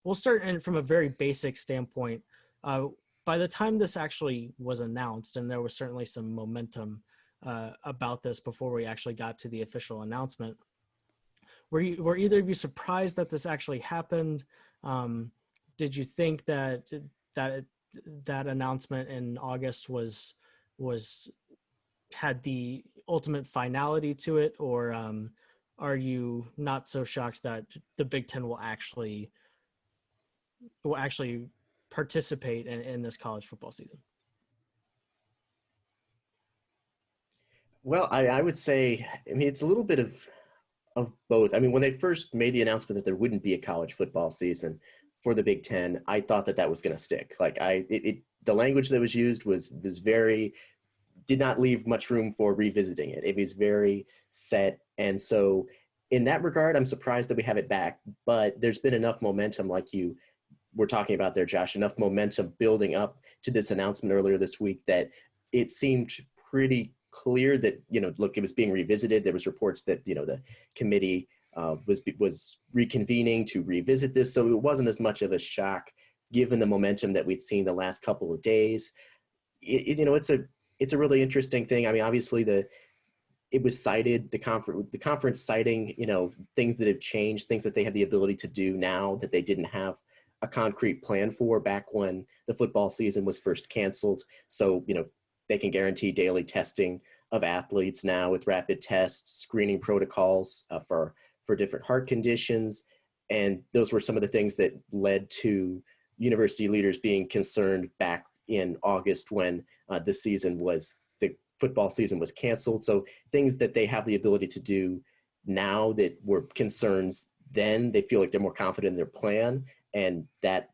we'll start in from a very basic standpoint. By the time this actually was announced, and there was certainly some momentum about this before we actually got to the official announcement, were either of you surprised that this actually happened? Did you think that that announcement in August was had the ultimate finality to it, or are you not so shocked that the Big Ten will actually participate in this college football season? Well, I would say, I mean, it's a little bit of both. I mean, when they first made the announcement that there wouldn't be a college football season for the Big Ten, I thought that was going to stick. Like the language that was used was very, did not leave much room for revisiting it. It was very set. And so in that regard, I'm surprised that we have it back, but there's been enough momentum, like you were talking about there, Josh, enough momentum building up to this announcement earlier this week that it seemed pretty clear that, look, it was being revisited. There was reports that, the committee was reconvening to revisit this. So it wasn't as much of a shock given the momentum that we'd seen the last couple of days. It's a really interesting thing. I mean, obviously it was cited, the conference citing, things that have changed, things that they have the ability to do now that they didn't have a concrete plan for back when the football season was first canceled. So, they can guarantee daily testing of athletes now with rapid tests, screening protocols for different heart conditions. And those were some of the things that led to university leaders being concerned back in August when the football season was canceled. So things that they have the ability to do now that were concerns then, they feel like they're more confident in their plan. And that,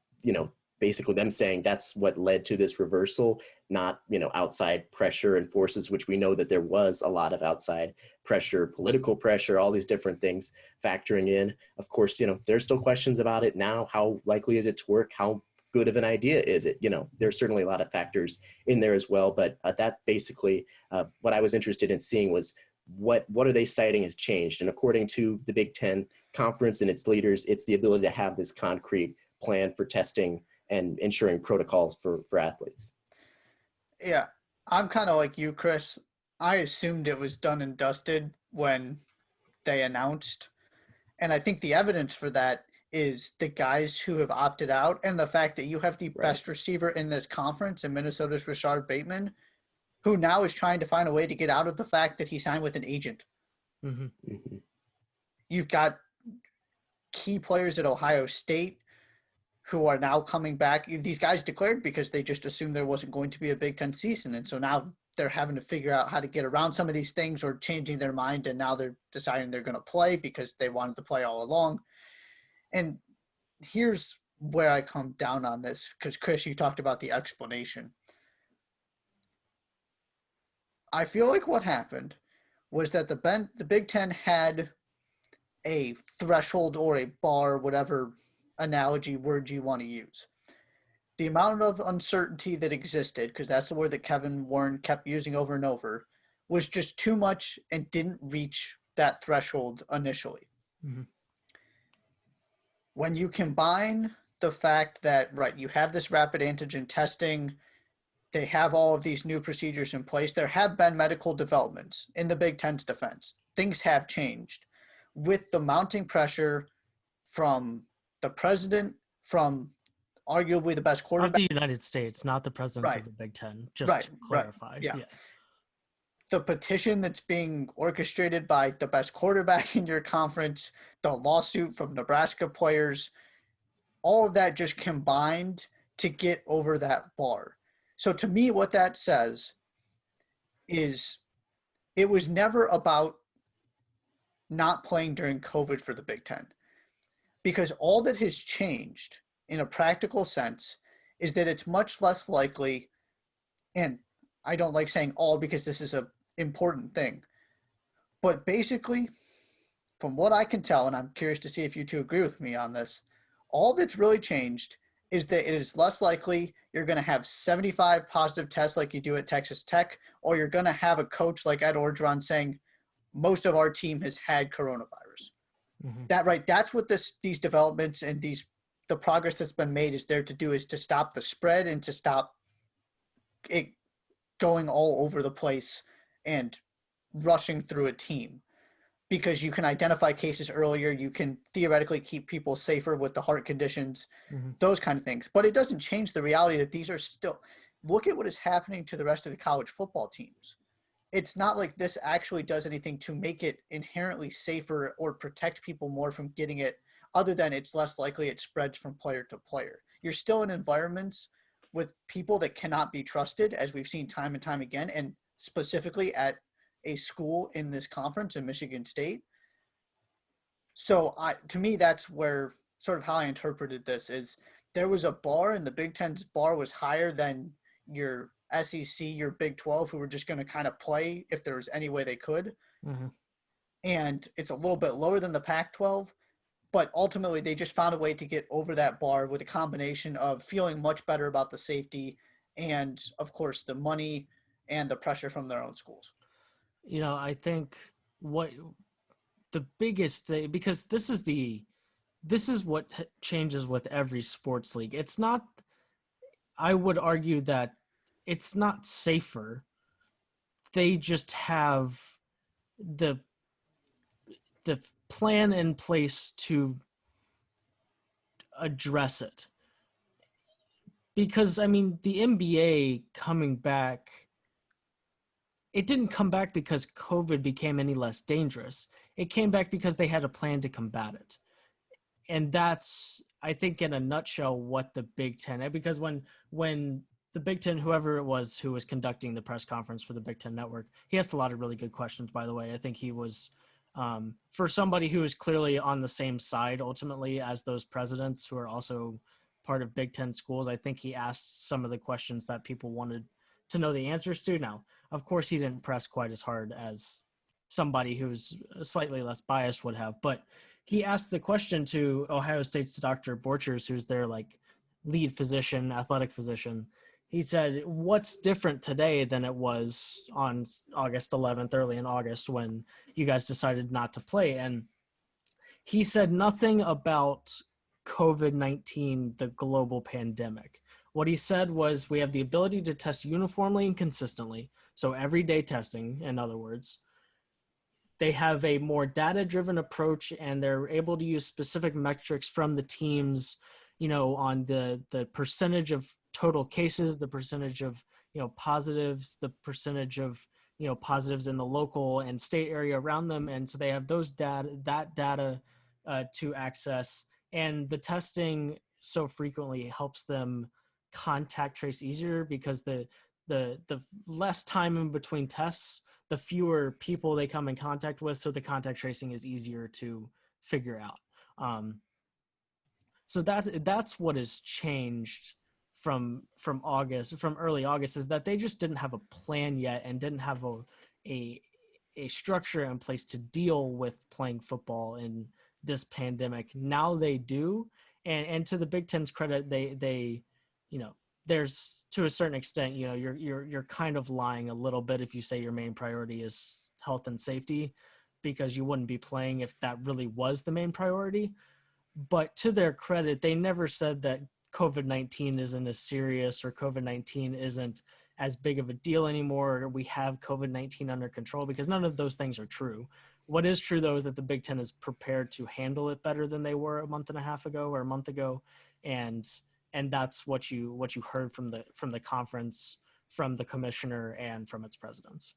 basically them saying that's what led to this reversal, not, outside pressure and forces, which we know that there was a lot of outside pressure, political pressure, all these different things factoring in. Of course, there's still questions about it now. How likely is it to work? How good of an idea is it? There's certainly a lot of factors in there as well, but that basically what I was interested in seeing was what are they citing has changed. And according to the Big Ten Conference and its leaders, it's the ability to have this concrete plan for testing and ensuring protocols for athletes. Yeah, I'm kind of like you, Chris. I assumed it was done and dusted when they announced. And I think the evidence for that is the guys who have opted out and the fact that you have the best receiver in this conference in Minnesota's Rashard Bateman, who now is trying to find a way to get out of the fact that he signed with an agent. Mm-hmm. Mm-hmm. You've got key players at Ohio State who are now coming back. These guys declared because they just assumed there wasn't going to be a Big Ten season. And so now they're having to figure out how to get around some of these things or changing their mind. And now they're deciding they're going to play because they wanted to play all along. And here's where I come down on this, because Chris, you talked about the explanation. I feel like what happened was that the Big Ten had a threshold or a bar, whatever analogy word you want to use. The amount of uncertainty that existed, because that's the word that Kevin Warren kept using over and over, was just too much and didn't reach that threshold initially. Mm-hmm. When you combine the fact that, you have this rapid antigen testing, they have all of these new procedures in place, there have been medical developments in the Big Ten's defense. Things have changed. With the mounting pressure from the president, from arguably the best quarterback. Of the United States, not the presidents of the Big Ten, just to clarify. Yeah. The petition that's being orchestrated by the best quarterback in your conference, the lawsuit from Nebraska players, all of that just combined to get over that bar. So to me, what that says is it was never about not playing during COVID for the Big Ten. Because all that has changed in a practical sense is that it's much less likely, and I don't like saying all because this is an important thing, but basically, from what I can tell, and I'm curious to see if you two agree with me on this, all that's really changed is that it is less likely you're going to have 75 positive tests like you do at Texas Tech, or you're going to have a coach like Ed Orgeron saying, most of our team has had coronavirus. Mm-hmm. That's what these developments and these the progress that's been made is there to do is to stop the spread and to stop it going all over the place and rushing through a team, because you can identify cases earlier. You can theoretically keep people safer with the heart conditions, those kind of things. But it doesn't change the reality that these are still, look at what is happening to the rest of the college football teams. It's not like this actually does anything to make it inherently safer or protect people more from getting it, other than it's less likely it spreads from player to player. You're still in environments with people that cannot be trusted, as we've seen time and time again, and specifically at a school in this conference in Michigan State. So to me, that's where sort of how I interpreted this is there was a bar, and the Big Ten's bar was higher than your SEC, your Big 12, who were just going to kind of play if there was any way they could. And it's a little bit lower than the Pac-12, but ultimately they just found a way to get over that bar with a combination of feeling much better about the safety and, of course, the money and the pressure from their own schools. You know, I think what the biggest thing, because this is what changes with every sports league. It's not, I would argue that it's not safer. They just have the plan in place to address it. Because, I mean, the NBA coming back, it didn't come back because COVID became any less dangerous. It came back because they had a plan to combat it. And that's, I think, in a nutshell, what the Big Ten, because when the Big Ten, whoever it was who was conducting the press conference for the Big Ten Network, he asked a lot of really good questions, by the way. I think he was, for somebody who is clearly on the same side ultimately as those presidents who are also part of Big Ten schools, I think he asked some of the questions that people wanted to know the answers to. Now, of course, he didn't press quite as hard as somebody who's slightly less biased would have, but he asked the question to Ohio State's Dr. Borchers, who's their like lead physician, athletic physician. He said, what's different today than it was on August 11th, early in August, when you guys decided not to play? And he said nothing about COVID-19, the global pandemic. What he said was, we have the ability to test uniformly and consistently. So everyday testing, in other words. They have a more data-driven approach, and they're able to use specific metrics from the teams, you know, on the percentage of total cases, the percentage of, you know, positives, the percentage of, you know, positives in the local and state area around them. And so they have that data to access. And the testing so frequently helps them contact trace easier, because the less time in between tests, the fewer people they come in contact with, so the contact tracing is easier to figure out. So that's what has changed from early August, is that they just didn't have a plan yet and didn't have a structure in place to deal with playing football in this pandemic. Now they do, and to the Big Ten's credit, they you know, there's, to a certain extent, you know, you're kind of lying a little bit if you say your main priority is health and safety, because you wouldn't be playing if that really was the main priority. But to their credit, they never said that COVID-19 isn't as serious, or COVID-19 isn't as big of a deal anymore, or we have COVID-19 under control, because none of those things are true. What is true, though, is that the Big Ten is prepared to handle it better than they were a month and a half ago or a month ago. And that's what you heard from the conference, from the commissioner, and from its presidents.